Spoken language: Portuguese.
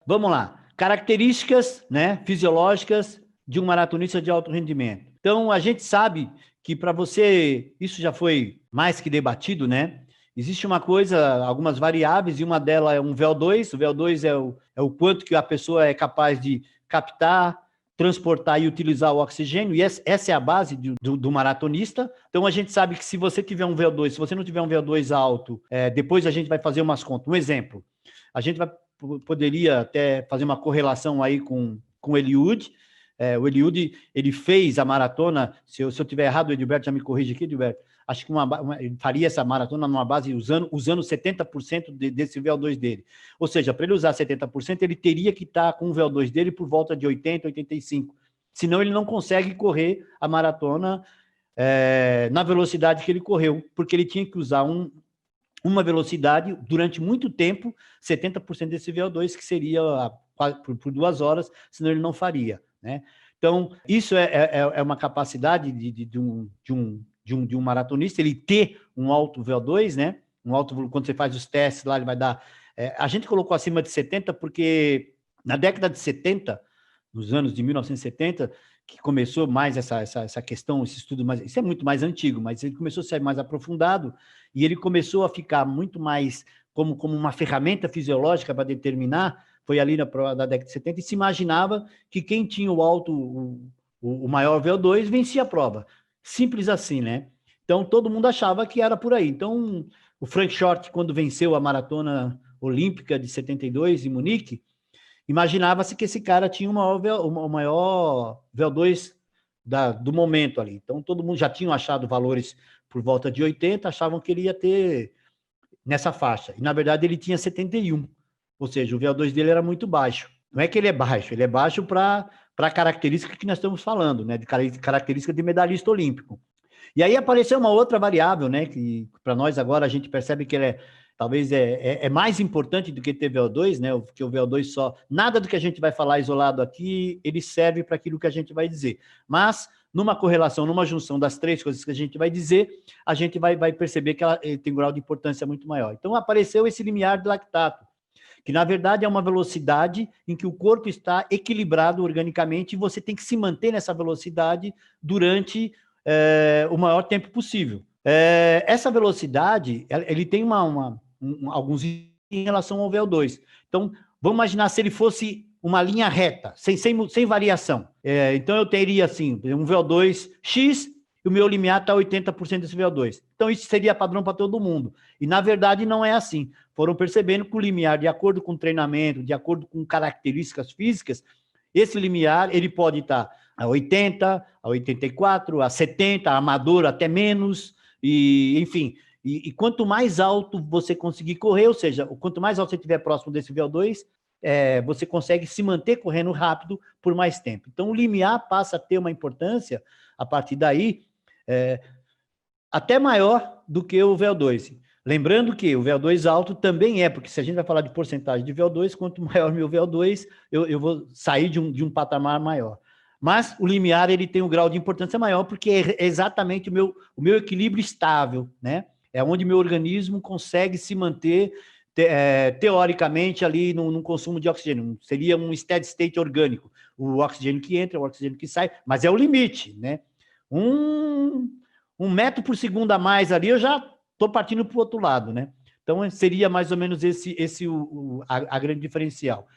vamos lá. Características, né, fisiológicas de um maratonista de alto rendimento. Então, a gente sabe que para você, isso já foi mais que debatido, né? Existe uma coisa, algumas variáveis, e uma delas é um VO2. O VO2 é o quanto que a pessoa é capaz de captar, transportar e utilizar o oxigênio, e essa é a base do maratonista. Então, a gente sabe que se você tiver um VO2, se você não tiver um VO2 alto, depois a gente vai fazer umas contas. Um exemplo, a gente poderia até fazer uma correlação aí com o Eliud. O Eliud, ele fez a maratona, se eu tiver errado, o Edilberto já me corrige aqui, Edilberto, acho que ele faria essa maratona numa base usando 70% desse VO2 dele. Ou seja, para ele usar 70%, ele teria que estar com o VO2 dele por volta de 80, 85. Senão ele não consegue correr a maratona na velocidade que ele correu, porque ele tinha que usar uma velocidade durante muito tempo, 70% desse VO2, que seria por 2 horas, senão ele não faria, né? Então, isso é uma capacidade de um maratonista, ele ter um alto VO2, né? Quando você faz os testes lá, ele vai dar... a gente colocou acima de 70 porque na década de 70, nos anos de 1970, que começou mais essa questão, esse estudo, isso é muito mais antigo, mas ele começou a ser mais aprofundado e ele começou a ficar muito mais como uma ferramenta fisiológica para determinar, foi ali na década de 70, e se imaginava que quem tinha o maior VO2 vencia a prova. Simples assim, né? Então, todo mundo achava que era por aí. Então, o Frank Short, quando venceu a maratona olímpica de 72 em Munique, imaginava-se que esse cara tinha o maior VO2 do momento ali. Então, todo mundo já tinha achado valores por volta de 80, achavam que ele ia ter nessa faixa. E, na verdade, ele tinha 71. Ou seja, o VO2 dele era muito baixo. Não é que ele é baixo para a característica que nós estamos falando, né? De característica de medalhista olímpico. E aí apareceu uma outra variável, né? Que para nós agora a gente percebe que ele talvez é mais importante do que ter VO2, né? Porque o VO2 só... Nada do que a gente vai falar isolado aqui, ele serve para aquilo que a gente vai dizer. Mas, numa correlação, numa junção das 3 coisas que a gente vai dizer, a gente vai perceber que ela tem um grau de importância muito maior. Então, apareceu esse limiar de lactato, que, na verdade, é uma velocidade em que o corpo está equilibrado organicamente e você tem que se manter nessa velocidade durante o maior tempo possível. Essa velocidade, ele tem alguns em relação ao VO2. Então, vamos imaginar se ele fosse uma linha reta, sem variação. Então, eu teria, assim, um VO2 X e o meu limiar está 80% desse VO2. Então, isso seria padrão para todo mundo. E, na verdade, não é assim. Foram percebendo que o limiar, de acordo com o treinamento, de acordo com características físicas, esse limiar, ele pode estar a 80, a 84, a 70, a amador até menos, e enfim. E quanto mais alto você conseguir correr, ou seja, quanto mais alto você estiver próximo desse VO2, você consegue se manter correndo rápido por mais tempo. Então, o limiar passa a ter uma importância, a partir daí, até maior do que o VO2. Lembrando que o VO2 alto também porque se a gente vai falar de porcentagem de VO2, quanto maior o meu VO2, eu vou sair de um patamar maior. Mas o limiar, ele tem um grau de importância maior, porque é exatamente o meu equilíbrio estável, né? É onde meu organismo consegue se manter, teoricamente, ali num consumo de oxigênio. Seria um steady state orgânico. O oxigênio que entra, o oxigênio que sai, mas é o limite, né? Um metro por segundo a mais ali, eu já estou partindo para o outro lado, né? Então, seria mais ou menos esse a grande diferencial.